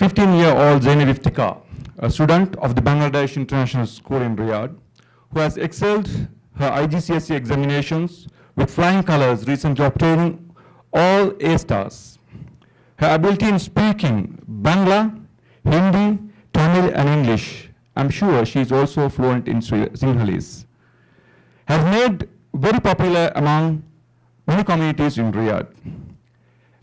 15-year-old Zainab Ifthikar, a student of the Bangladesh International School in Riyadh, who has excelled her IGCSE examinations with flying colors, recently obtaining all A stars. Her ability in speaking Bangla, Hindi, Tamil, and English, I'm sure she is also fluent in Sinhalese, has made very popular among many communities in Riyadh.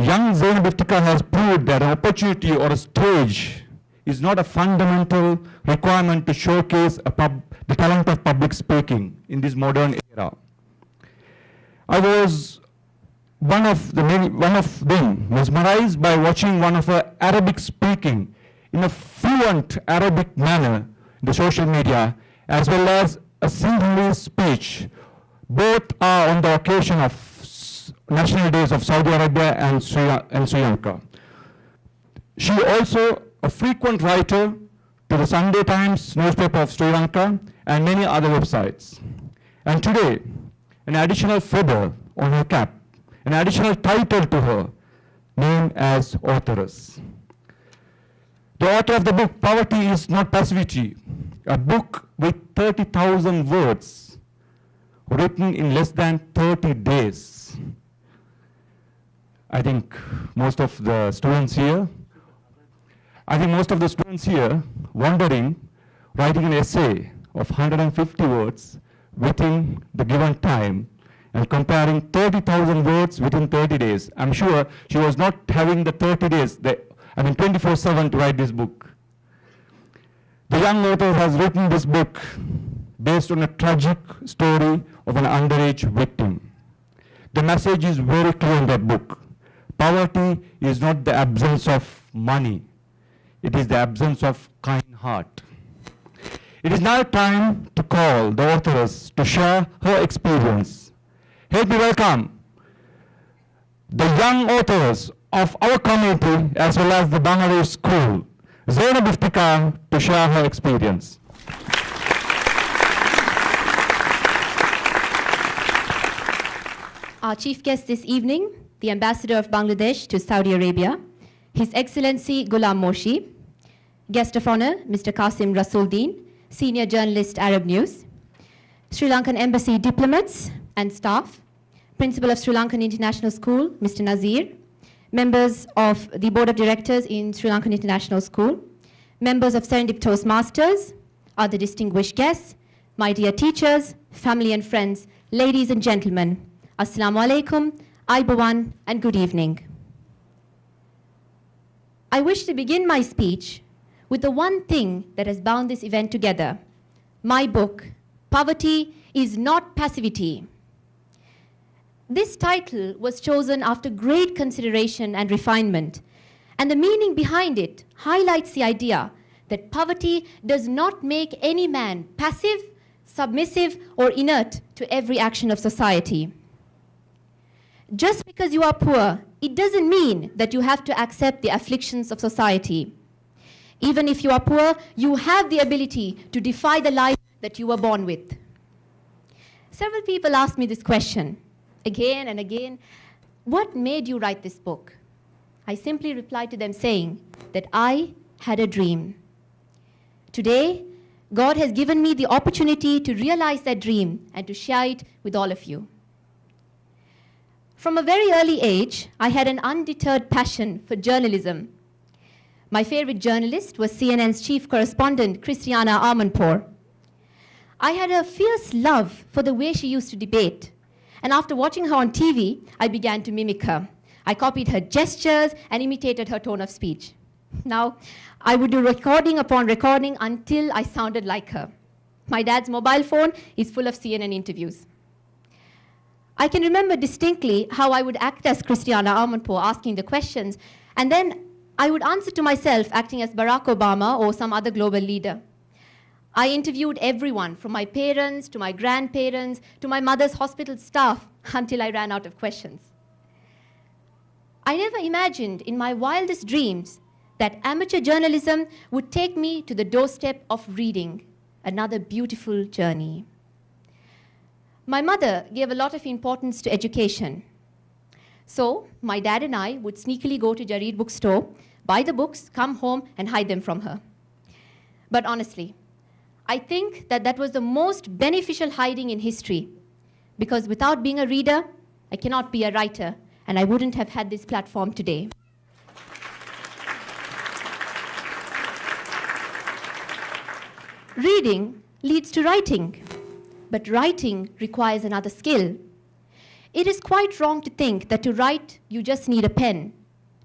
Young Zainab Ifthikar has proved that an opportunity or a stage is not a fundamental requirement to showcase the talent of public speaking in this modern era. I was one of them mesmerized by watching one of her Arabic speaking in a fluent Arabic manner in the social media, as well as a Sinhalese speech. Both are on the occasion of national days of Saudi Arabia and Sri Lanka. She also a frequent writer to the Sunday Times newspaper of Sri Lanka and many other websites. And today, an additional feather on her cap, an additional title to her, named as Authoress. The author of the book, Poverty Is Not Passivity, a book with 30,000 words, written in less than 30 days. I think most of the students here wondering, writing an essay of 150 words within the given time and comparing 30,000 words within 30 days. I'm sure she was not having the 30 days, 24/7 to write this book. The young author has written this book based on a tragic story of an underage victim. The message is very clear in that book. Poverty is not the absence of money. It is the absence of kind heart. It is now time to call the authoress to share her experience. Help me welcome the young authors of our community as well as the Bangladesh School, Zainab Ifthikar, to share her experience. Our chief guest this evening, the Ambassador of Bangladesh to Saudi Arabia, His Excellency Golam Moshi, Guest of Honor, Mr. Qasim Rasuldeen, Senior Journalist, Arab News, Sri Lankan Embassy diplomats and staff, Principal of Sri Lankan International School, Mr. Nazir, members of the Board of Directors in Sri Lankan International School, members of Serendip Toastmasters, other distinguished guests, my dear teachers, family and friends, ladies and gentlemen, Assalamu alaikum, Aibawan, and good evening. I wish to begin my speech with the one thing that has bound this event together, my book, Poverty Is Not Passivity. This title was chosen after great consideration and refinement, and the meaning behind it highlights the idea that poverty does not make any man passive, submissive, or inert to every action of society. Just because you are poor, it doesn't mean that you have to accept the afflictions of society. Even if you are poor, you have the ability to defy the life that you were born with. Several people asked me this question again and again: what made you write this book? I simply replied to them saying that I had a dream. Today, God has given me the opportunity to realize that dream and to share it with all of you. From a very early age, I had an undeterred passion for journalism. My favorite journalist was CNN's chief correspondent, Christiana Amanpour. I had a fierce love for the way she used to debate. And after watching her on TV, I began to mimic her. I copied her gestures and imitated her tone of speech. Now, I would do recording upon recording until I sounded like her. My dad's mobile phone is full of CNN interviews. I can remember distinctly how I would act as Christiana Amanpour asking the questions, and then I would answer to myself acting as Barack Obama or some other global leader. I interviewed everyone, from my parents to my grandparents to my mother's hospital staff, until I ran out of questions. I never imagined in my wildest dreams that amateur journalism would take me to the doorstep of reading, another beautiful journey. My mother gave a lot of importance to education. So my dad and I would sneakily go to Jareed bookstore, buy the books, come home, and hide them from her. But honestly, I think that that was the most beneficial hiding in history, because without being a reader, I cannot be a writer, and I wouldn't have had this platform today. Reading leads to writing, but writing requires another skill. It is quite wrong to think that to write, you just need a pen.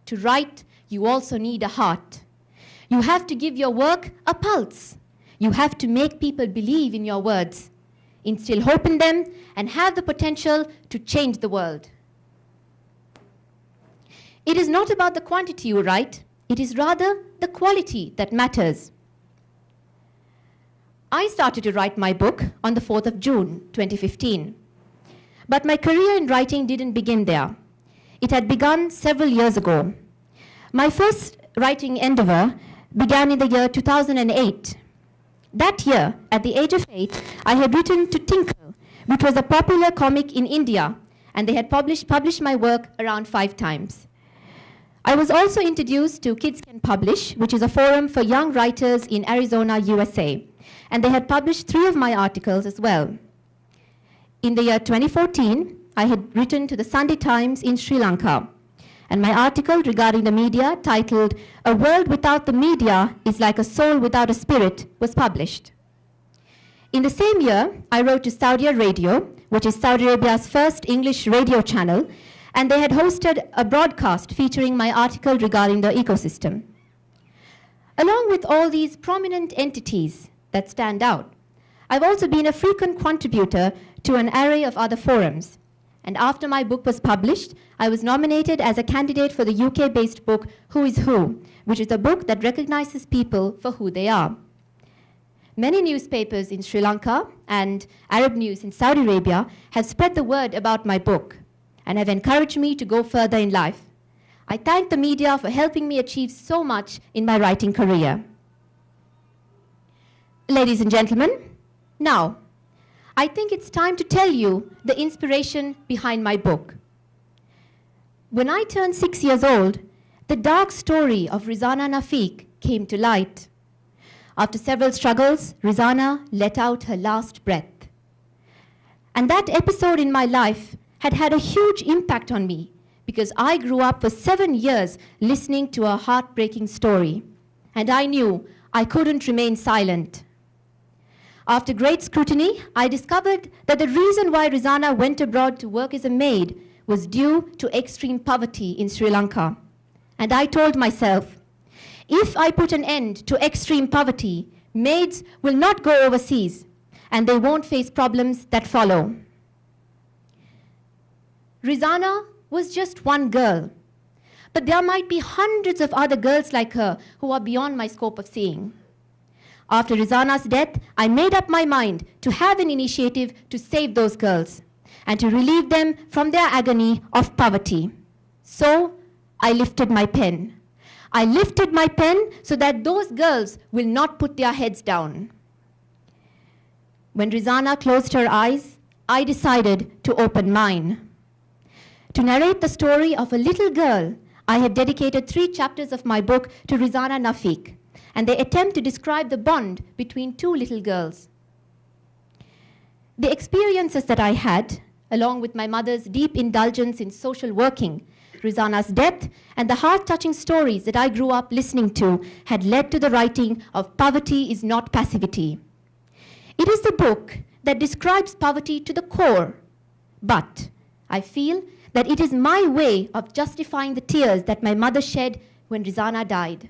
To write, you also need a heart. You have to give your work a pulse. You have to make people believe in your words, instill hope in them, and have the potential to change the world. It is not about the quantity you write, it is rather the quality that matters. I started to write my book on the 4th of June, 2015. But my career in writing didn't begin there. It had begun several years ago. My first writing endeavor began in the year 2008. That year, at the age of 8, I had written to Tinkle, which was a popular comic in India, and they had published my work around 5 times. I was also introduced to Kids Can Publish, which is a forum for young writers in Arizona, USA, and they had published 3 of my articles as well. In the year 2014, I had written to the Sunday Times in Sri Lanka, and my article regarding the media, titled "A World Without the Media is Like a Soul Without a Spirit," was published. In the same year, I wrote to Saudi Radio, which is Saudi Arabia's first English radio channel, and they had hosted a broadcast featuring my article regarding the ecosystem. Along with all these prominent entities that stand out, I've also been a frequent contributor to an array of other forums. And after my book was published, I was nominated as a candidate for the UK-based book Who is Who, which is a book that recognizes people for who they are. Many newspapers in Sri Lanka and Arab news in Saudi Arabia have spread the word about my book and have encouraged me to go further in life. I thank the media for helping me achieve so much in my writing career. Ladies and gentlemen, now, I think it's time to tell you the inspiration behind my book. When I turned 6 years old, the dark story of Rizana Nafiq came to light. After several struggles, Rizana let out her last breath. And that episode in my life had had a huge impact on me because I grew up for 7 years listening to a heartbreaking story. And I knew I couldn't remain silent. After great scrutiny, I discovered that the reason why Rizana went abroad to work as a maid was due to extreme poverty in Sri Lanka. And I told myself, if I put an end to extreme poverty, maids will not go overseas, and they won't face problems that follow. Rizana was just one girl, but there might be hundreds of other girls like her who are beyond my scope of seeing. After Rizana's death, I made up my mind to have an initiative to save those girls and to relieve them from their agony of poverty. So I lifted my pen. I lifted my pen so that those girls will not put their heads down. When Rizana closed her eyes, I decided to open mine. To narrate the story of a little girl, I have dedicated 3 chapters of my book to Rizana Nafiq, and they attempt to describe the bond between 2 little girls. The experiences that I had, along with my mother's deep indulgence in social working, Rizana's death, and the heart-touching stories that I grew up listening to, had led to the writing of Poverty Is Not Passivity. It is the book that describes poverty to the core, but I feel that it is my way of justifying the tears that my mother shed when Rizana died.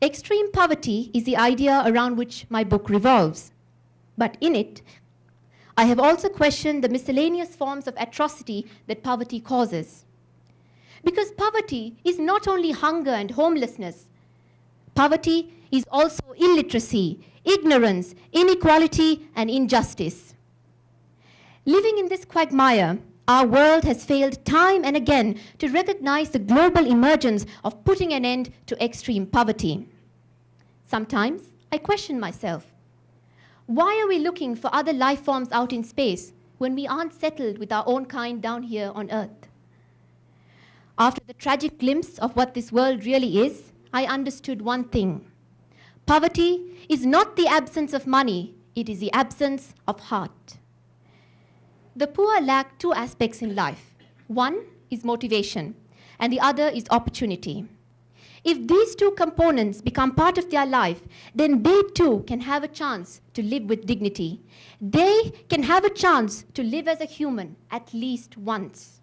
Extreme poverty is the idea around which my book revolves. But in it, I have also questioned the miscellaneous forms of atrocity that poverty causes. Because poverty is not only hunger and homelessness. Poverty is also illiteracy, ignorance, inequality, and injustice. Living in this quagmire, our world has failed time and again to recognize the global emergence of putting an end to extreme poverty. Sometimes I question myself. Why are we looking for other life forms out in space when we aren't settled with our own kind down here on Earth? After the tragic glimpse of what this world really is, I understood one thing. Poverty is not the absence of money, it is the absence of heart. The poor lack two aspects in life. One is motivation, and the other is opportunity. If these two components become part of their life, then they too can have a chance to live with dignity. They can have a chance to live as a human at least once.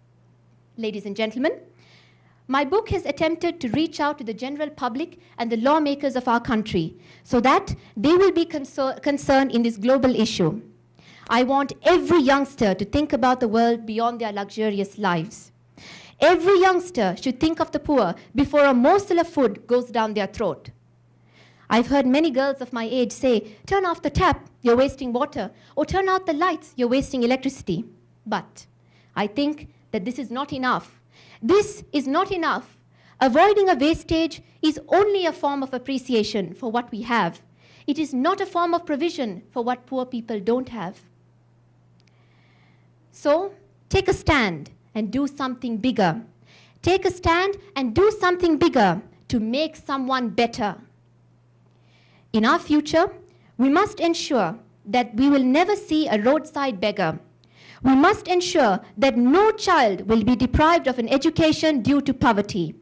Ladies and gentlemen, my book has attempted to reach out to the general public and the lawmakers of our country so that they will be concerned in this global issue. I want every youngster to think about the world beyond their luxurious lives. Every youngster should think of the poor before a morsel of food goes down their throat. I've heard many girls of my age say, "Turn off the tap, you're wasting water," or "Turn out the lights, you're wasting electricity." But I think that this is not enough. This is not enough. Avoiding a wastage is only a form of appreciation for what we have. It is not a form of provision for what poor people don't have. So, take a stand and do something bigger. Take a stand and do something bigger to make someone better. In our future, we must ensure that we will never see a roadside beggar. We must ensure that no child will be deprived of an education due to poverty,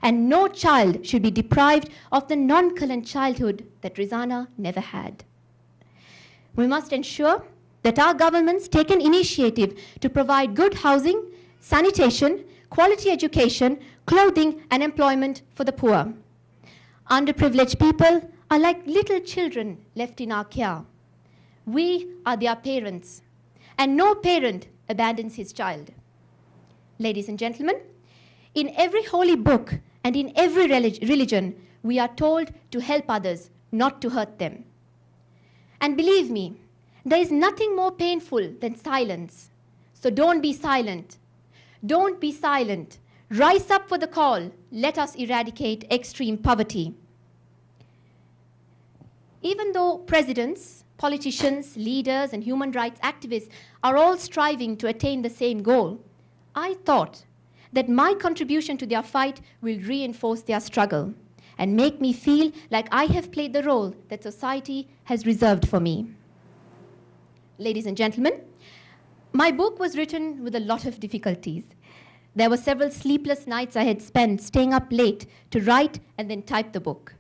and no child should be deprived of the nonchalant childhood that Rizana never had. We must ensure that our governments take an initiative to provide good housing, sanitation, quality education, clothing, and employment for the poor. Underprivileged people are like little children left in our care. We are their parents, and no parent abandons his child. Ladies and gentlemen, in every holy book and in every religion, we are told to help others, not to hurt them. And believe me, there is nothing more painful than silence. So don't be silent. Don't be silent. Rise up for the call. Let us eradicate extreme poverty. Even though presidents, politicians, leaders, and human rights activists are all striving to attain the same goal, I thought that my contribution to their fight will reinforce their struggle and make me feel like I have played the role that society has reserved for me. Ladies and gentlemen, my book was written with a lot of difficulties. There were several sleepless nights I had spent staying up late to write and then type the book.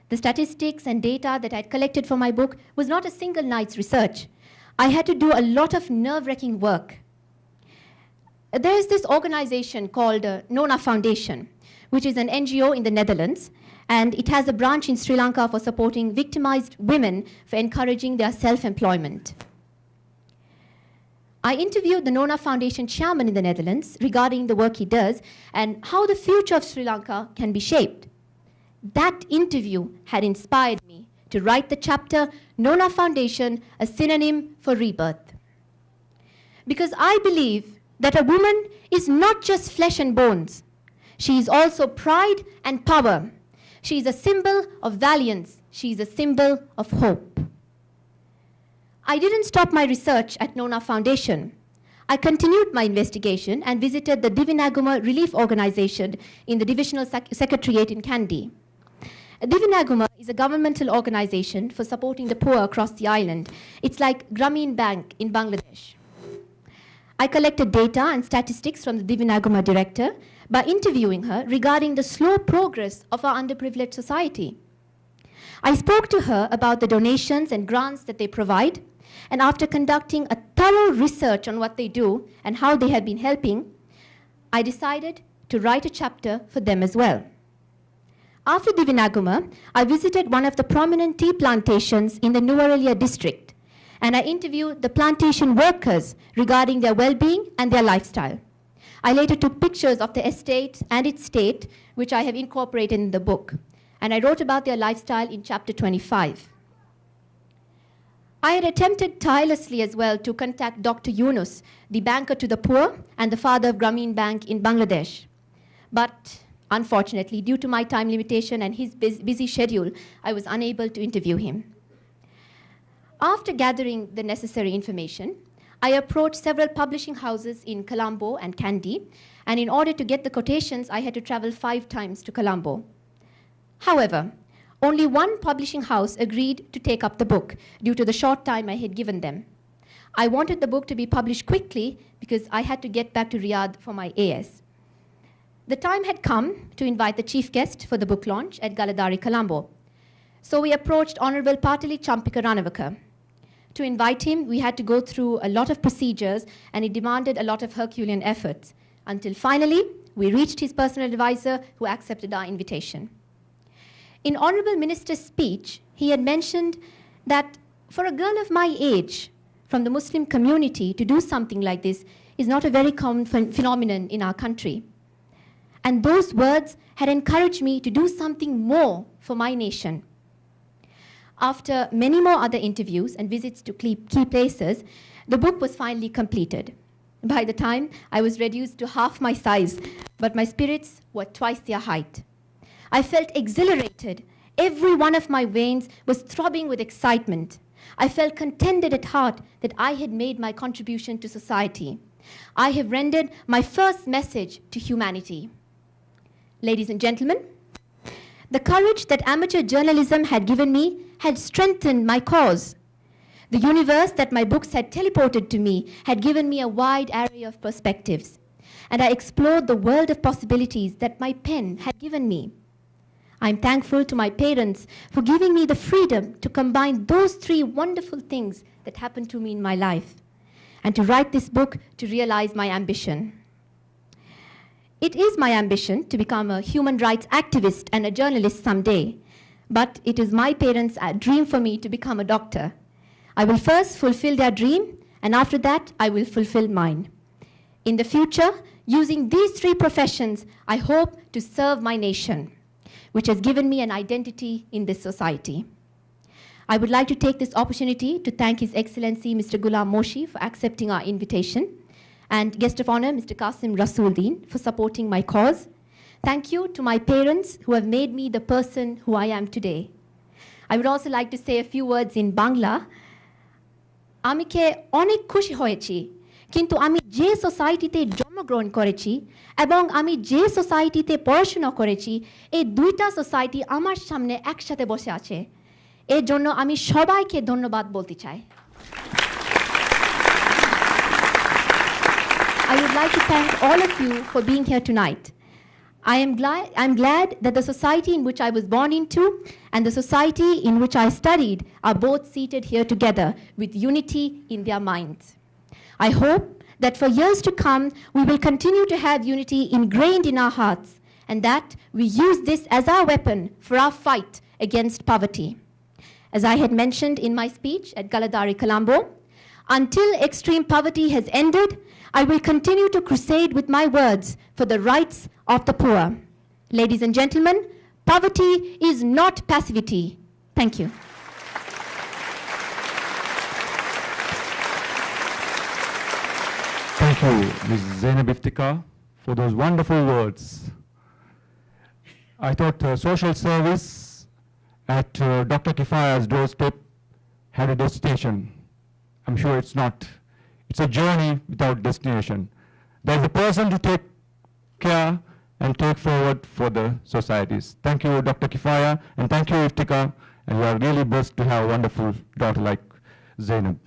The statistics and data that I had collected for my book was not a single night's research. I had to do a lot of nerve-wracking work. There is this organization called Nona Foundation, which is an NGO in the Netherlands, and it has a branch in Sri Lanka for supporting victimized women for encouraging their self-employment. I interviewed the Nona Foundation chairman in the Netherlands regarding the work he does and how the future of Sri Lanka can be shaped. That interview had inspired me to write the chapter, Nona Foundation, a synonym for rebirth. Because I believe that a woman is not just flesh and bones. She is also pride and power. She is a symbol of valiance. She is a symbol of hope. I didn't stop my research at Nona Foundation. I continued my investigation and visited the Divinaguma Relief Organization in the Divisional Secretariat in Kandy. Divinaguma is a governmental organization for supporting the poor across the island. It's like Grameen Bank in Bangladesh. I collected data and statistics from the Divinaguma director by interviewing her regarding the slow progress of our underprivileged society. I spoke to her about the donations and grants that they provide, and after conducting a thorough research on what they do and how they have been helping, I decided to write a chapter for them as well. After Divinaguma, I visited one of the prominent tea plantations in the Nuwara district, and I interviewed the plantation workers regarding their well-being and their lifestyle. I later took pictures of the estate and its state, which I have incorporated in the book, and I wrote about their lifestyle in chapter 25. I had attempted tirelessly as well to contact Dr. Yunus, the banker to the poor and the father of Grameen Bank in Bangladesh. But unfortunately, due to my time limitation and his busy schedule, I was unable to interview him. After gathering the necessary information, I approached several publishing houses in Colombo and Kandy And in order to get the quotations, I had to travel 5 times to Colombo. However, only one publishing house agreed to take up the book due to the short time I had given them. I wanted the book to be published quickly because I had to get back to Riyadh for my AS. The time had come to invite the chief guest for the book launch at Galadari, Colombo. So we approached Honorable Patali Champika Ranavaka. To invite him, we had to go through a lot of procedures, and it demanded a lot of Herculean efforts, until finally, we reached his personal advisor, who accepted our invitation. In Honorable Minister's speech, he had mentioned that for a girl of my age, from the Muslim community, to do something like this is not a very common phenomenon in our country. And those words had encouraged me to do something more for my nation. After many more other interviews and visits to key places, the book was finally completed. By the time, I was reduced to half my size, but my spirits were twice their height. I felt exhilarated. Every one of my veins was throbbing with excitement. I felt contented at heart that I had made my contribution to society. I have rendered my first message to humanity. Ladies and gentlemen, the courage that amateur journalism had given me had strengthened my cause. The universe that my books had teleported to me had given me a wide array of perspectives, and I explored the world of possibilities that my pen had given me. I'm thankful to my parents for giving me the freedom to combine those 3 wonderful things that happened to me in my life, and to write this book to realize my ambition. It is my ambition to become a human rights activist and a journalist someday, but it is my parents' dream for me to become a doctor. I will first fulfill their dream, and after that, I will fulfill mine. In the future, using these 3 professions, I hope to serve my nation, which has given me an identity in this society. I would like to take this opportunity to thank His Excellency Mr. Golam Moshi for accepting our invitation, and guest of honor, Mr. Qasim Rasuldeen, for supporting my cause. Thank you to my parents who have made me the person who I am today. I would also like to say a few words in Bangla. আমি কে অনেক খুশি হয়েছি, কিন্তু আমি যে সোসাইটিতে জন্মগ্রহণ করেছি এবং আমি যে সোসাইটিতে পড়াশোনা করেছি, এই 2টা সোসাইটি আমার সামনে একসাথে বসে আছে। এর জন্য আমি সবাইকে ধন্যবাদ বলতে চাই। I would like to thank all of you for being here tonight. I'm glad that the society in which I was born into and the society in which I studied are both seated here together with unity in their minds. I hope that for years to come, we will continue to have unity ingrained in our hearts, and that we use this as our weapon for our fight against poverty. As I had mentioned in my speech at Galadari, Colombo, until extreme poverty has ended, I will continue to crusade with my words for the rights of the poor. Ladies and gentlemen, poverty is not passivity. Thank you. Thank you, Ms. Zainab Ifthikar, for those wonderful words. I thought social service at Dr. Kifaya's doorstep had a destination. I'm sure it's not. It's a journey without destination. There's a person to take care and take forward for the societies. Thank you, Dr. Kifaya, and thank you, Ifthikar, and we are really blessed to have a wonderful daughter like Zainab.